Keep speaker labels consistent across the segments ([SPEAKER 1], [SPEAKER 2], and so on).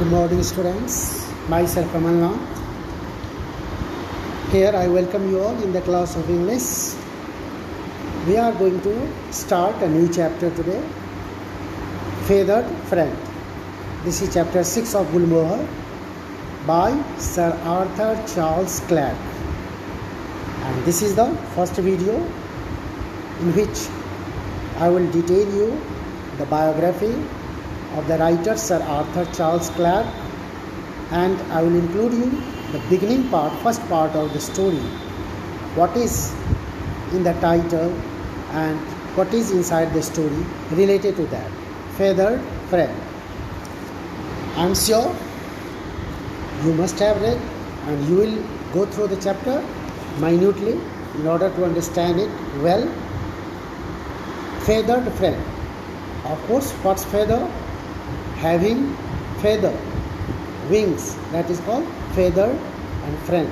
[SPEAKER 1] Good morning, students. Myself Amalnath. Here I welcome you all in the class of English. We are going to start a new chapter today, Feathered Friend. This is chapter 6 of Gulmohar by Sir Arthur Charles Clarke. And this is the first video in which I will detail you the biography of the writer Sir Arthur Charles Clarke, and I will include you the beginning part, first part of the story, what is in the title and what is inside the story related to that, Feathered Friend. I am sure you must have read and you will go through the chapter minutely in order to understand it well. Feathered Friend. Of course, what's feather? Having feather, wings, that is called feather and friend.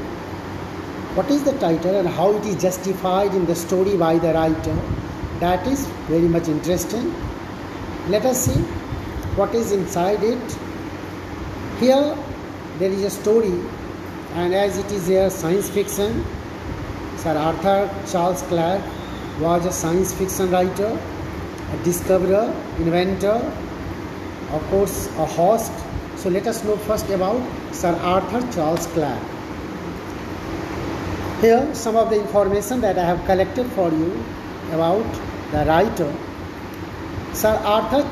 [SPEAKER 1] What is the title and how it is justified in the story by the writer? That is very much interesting. Let us see what is inside it. Here there is a story, and as it is a science fiction, Sir Arthur Charles Clarke was a science fiction writer, a discoverer, inventor, of course a host. So let us know first about Sir Arthur Charles Clarke. Here some of the information that I have collected for you about the writer. Sir Arthur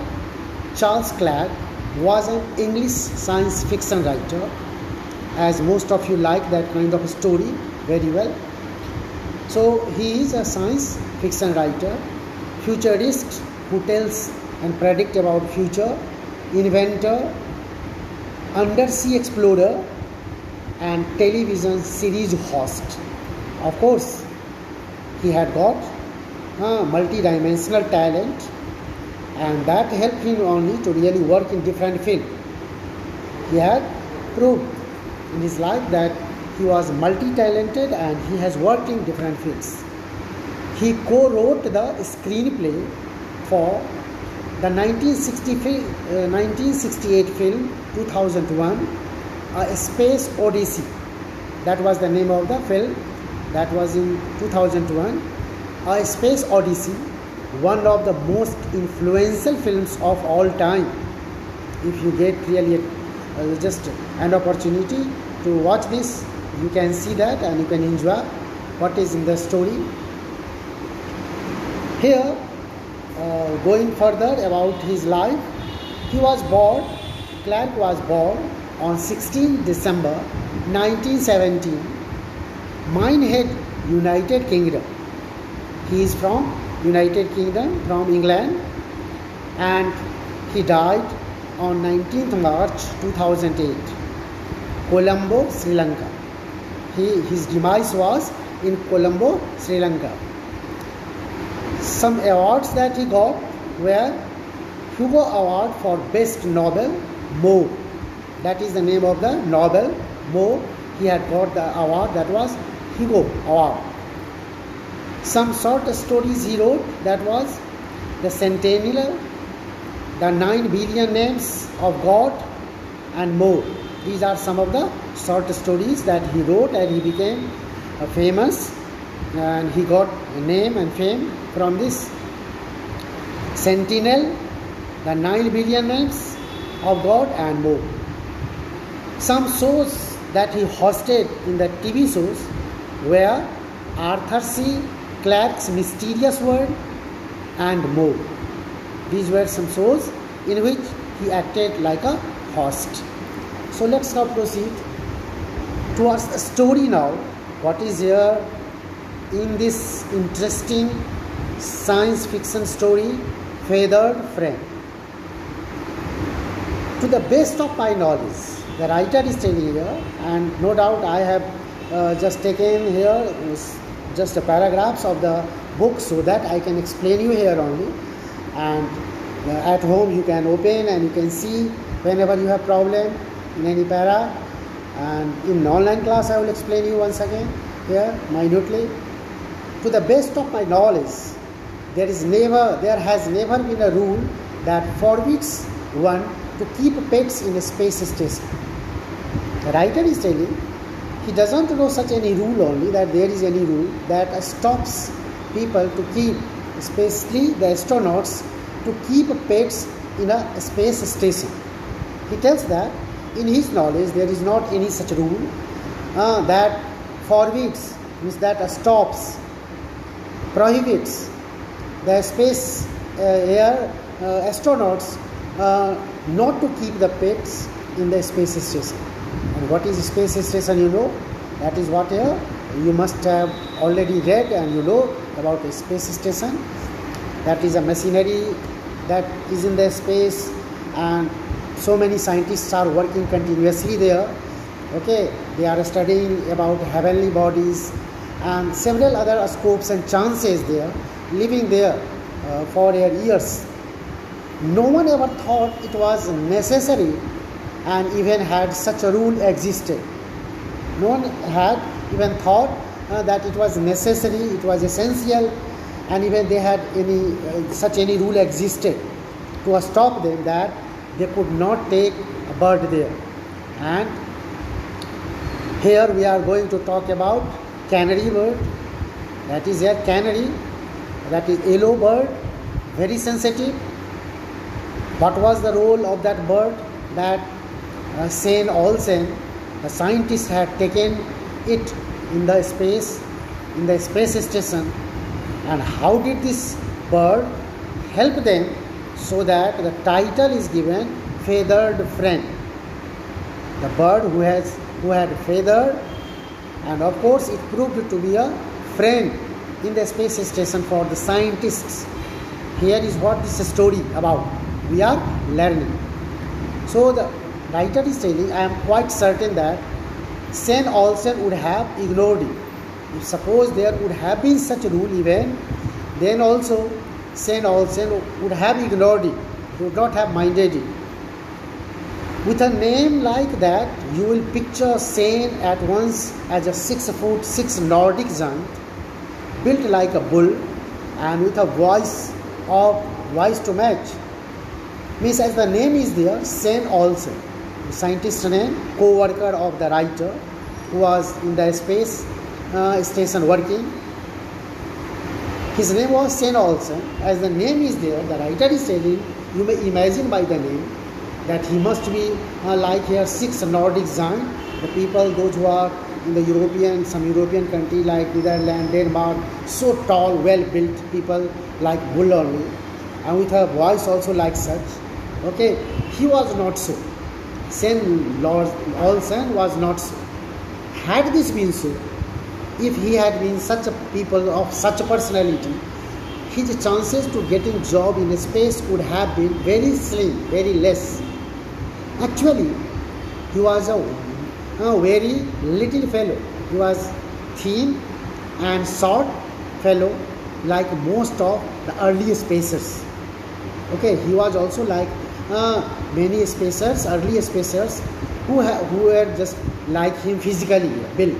[SPEAKER 1] Charles Clarke was an English science fiction writer, as most of you like that kind of story very well. So he is a science fiction writer, futurist who tells and predict about future, inventor, undersea explorer, and television series host. Of course, he had got multi-dimensional talent, and that helped him only to really work in different fields. He had proved in his life that he was multi-talented and he has worked in different fields. He co-wrote the screenplay for the 1968 film 2001, A Space Odyssey. That was the name of the film. That was in 2001. A Space Odyssey, one of the most influential films of all time. If you get really just an opportunity to watch this, you can see that and you can enjoy what is in the story. Here, going further about his life, Clarke was born on 16 December 1917, Minehead, United Kingdom. He is from United Kingdom, from England, and he died on 19th March 2008, Colombo, Sri Lanka. His demise was in Colombo, Sri Lanka. Some awards that he got were Hugo Award for Best Novel, Moe. That is the name of the novel, Moe. He had got the award, that was Hugo Award. Some short stories he wrote, that was The Centennial, The 9 Billion Names of God, and Moe. These are some of the short stories that he wrote, and he became famous, and he got a name and fame from this. Sentinel, The 9 Billion Names of God, and Moe. Some shows that he hosted in the TV shows were Arthur C. Clarke's Mysterious World and Moe. These were some shows in which he acted like a host. So let's now proceed towards the story now. What is here in this interesting science fiction story, Feathered Friend? To the best of my knowledge, the writer is telling here, and no doubt I have just taken here just the paragraphs of the book so that I can explain you here only, and at home you can open and you can see whenever you have problem in any para, and in online class I will explain you once again here minutely. To the best of my knowledge, there has never been a rule that forbids one to keep pets in a space station. The writer is telling he doesn't know such any rule only, that there is any rule that stops people to keep, especially the astronauts, to keep pets in a space station. He tells that in his knowledge there is not any such rule that forbids, means that stops, prohibits the space astronauts not to keep the pets in the space station. And what is a space station, you know? That is what you must have already read and you know about a space station. That is a machinery that is in the space, and so many scientists are working continuously there. Okay, they are studying about heavenly bodies and several other scopes and chances there, living there for years. No one ever thought it was necessary and even had such a rule existed. No one had even thought that it was necessary, it was essential, and even they had any rule existed to stop them that they could not take a bird there. And here we are going to talk about canary bird. That is a canary, that is yellow bird, very sensitive. What was the role of that bird? That Svein Olsen, the scientist, had taken it in the space station. And how did this bird help them? So that the title is given feathered friend. The bird who had feathered, and of course it proved to be a friend in the space station for the scientists. Here is what this story about. We are learning. So the writer is telling, I am quite certain that Svein Olsen would have ignored it. If suppose there would have been such a rule even, then also Svein Olsen would have ignored it, would not have minded it. With a name like that, you will picture Svein at once as a 6'6" Nordic giant, built like a bull and with a voice to match. Means as the name is there, Svein Olsen, the scientist name, co-worker of the writer who was in the space station working. His name was Svein Olsen. As the name is there, the writer is saying, you may imagine by the name that he must be like here 6 Nordic giant, the people, those who are in some European country like Netherlands, Denmark, so tall, well-built people like bull only, and with a voice also like such. Okay, he was not so. Svein Olsen was not so. Had this been so, if he had been such a people of such a personality, his chances to getting job in space would have been very slim, very less. Actually, he was a very little fellow. He was thin and short fellow, like most of the early spacers. Okay, he was also like many spacers, early spacers, who were just like him physically built.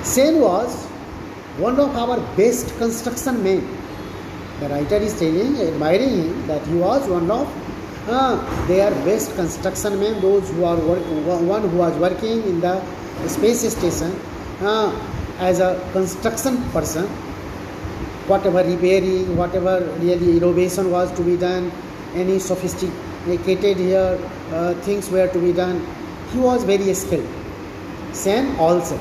[SPEAKER 1] Svein was one of our best construction men. The writer is telling, admiring him, that he was one of their best construction men, those who are one who was working in the space station as a construction person. Whatever repairing, whatever really innovation was to be done, any sophisticated here things were to be done, he was very skilled. Svein Olsen.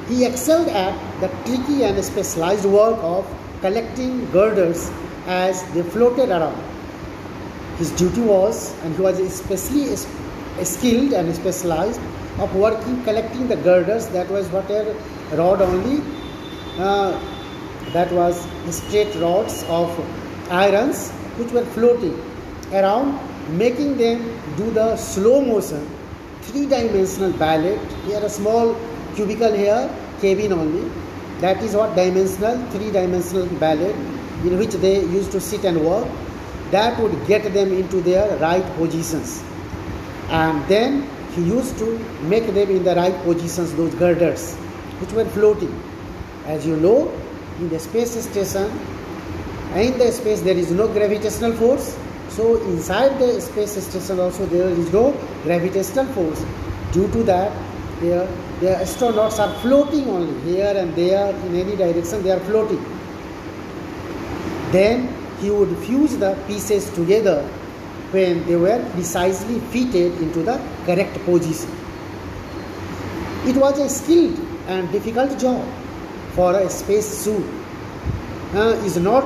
[SPEAKER 1] He excelled at the tricky and specialized work of collecting girders as they floated around. His duty was, and he was especially skilled and specialized of collecting the girders, that was whatever rod only, that was straight rods of irons which were floating around, making them do the slow motion, 3-dimensional ballet. Here a small cubicle here, cabin only, that is what dimensional, 3-dimensional ballet in which they used to sit and work. That would get them into their right positions, and then he used to make them in the right positions, those girders which were floating. As you know, in the space station, in the space there is no gravitational force, So inside the space station also there is no gravitational force. Due to that, the astronauts are floating only here and there in any direction. They are floating. Then he would fuse the pieces together when they were precisely fitted into the correct position. It was a skilled and difficult job, for a space suit is not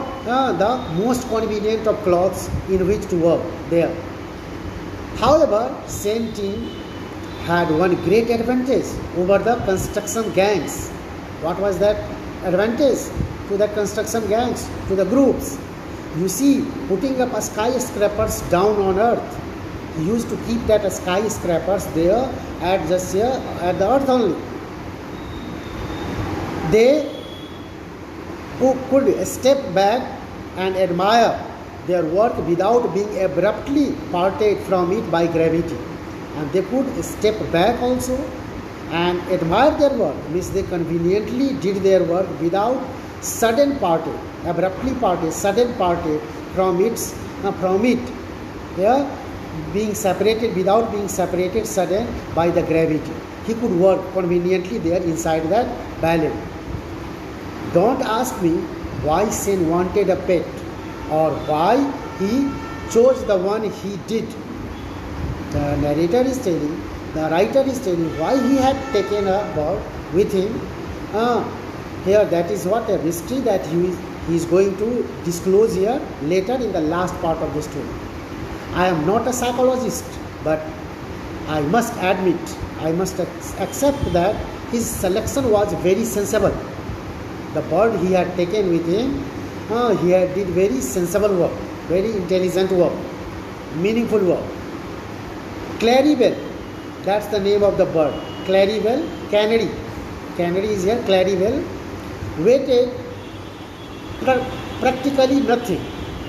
[SPEAKER 1] the most convenient of clothes in which to work there. However, Sen team had one great advantage over the construction gangs. What was that advantage to the construction gangs, to the groups? You see, putting up skyscrapers down on earth. He used to keep that skyscrapers there at just here at the earth only. They could step back and admire their work without being abruptly parted from it by gravity. And they could step back also and admire their work, means they conveniently did their work without sudden parted, abruptly parted, sudden parted from it, yeah, being separated, without being separated sudden by the gravity. He could work conveniently there inside that balloon. Don't ask me why Sen wanted a pet or why he chose the one he did. The narrator is telling, the writer is telling why he had taken a bird with him. Here, that is what a mystery that he is going to disclose here later in the last part of the story. I am not a psychologist, but I must admit, I must accept that his selection was very sensible. The bird he had taken with him, he had did very sensible work, very intelligent work, meaningful work. Claribel, that's the name of the bird. Claribel, canary. Canary is here, Claribel. Weighted practically nothing.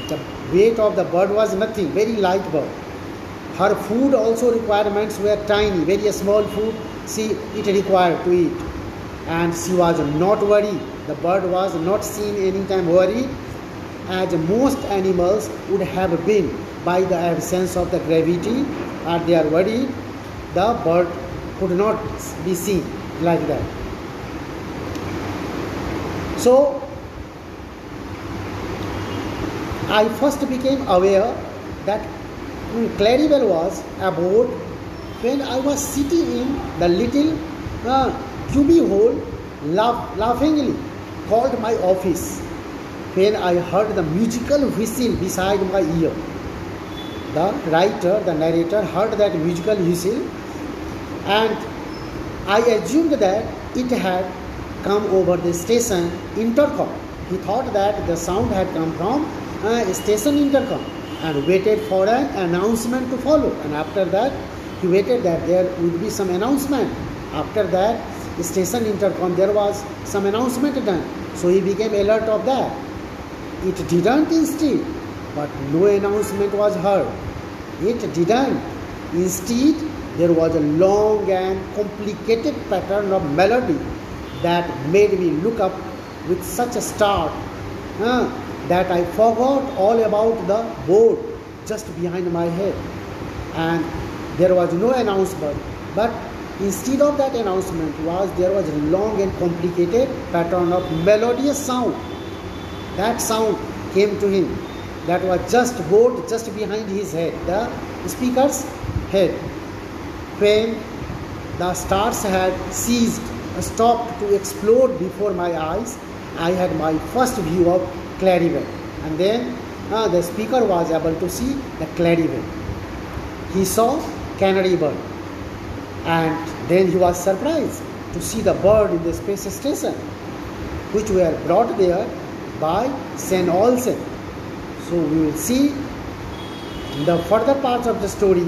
[SPEAKER 1] The weight of the bird was nothing, very light bird. Her food also requirements were tiny, very small food it required to eat. And she was not worried. The bird was not seen any time worried, as most animals would have been by the absence of the gravity. And they are worried, the bird could not be seen like that. So, I first became aware that Claribel was aboard when I was sitting in the little cubbyhole laughingly called my office, when I heard the musical whistle beside my ear. The writer, the narrator, heard that musical whistle, and I assumed that it had come over the station intercom. He thought that the sound had come from station intercom and waited for an announcement to follow. And after that, he waited that there would be some announcement. After that, the station intercom, there was some announcement done. So he became alert of that. It didn't instead, but no announcement was heard. It didn't. Instead, there was a long and complicated pattern of melody that made me look up with such a start that I forgot all about the board just behind my head. And there was no announcement, but instead of that announcement there was a long and complicated pattern of melodious sound. That sound came to him, that was just board just behind his head, the speaker's head. When the stars had stopped to explode before my eyes, I had my first view of Claribel. And then the speaker was able to see the Claribel. He saw canary bird. And then he was surprised to see the bird in the space station, which were brought there by Sen Olsen. So we will see in the further parts of the story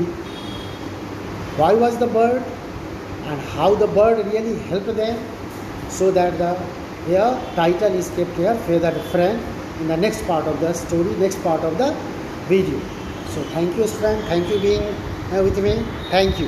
[SPEAKER 1] why was the bird and how the bird really helped them, so that the title is kept here, Feathered Friend, in the next part of the story, next part of the video. So thank you, friend. Thank you being with me. Thank you.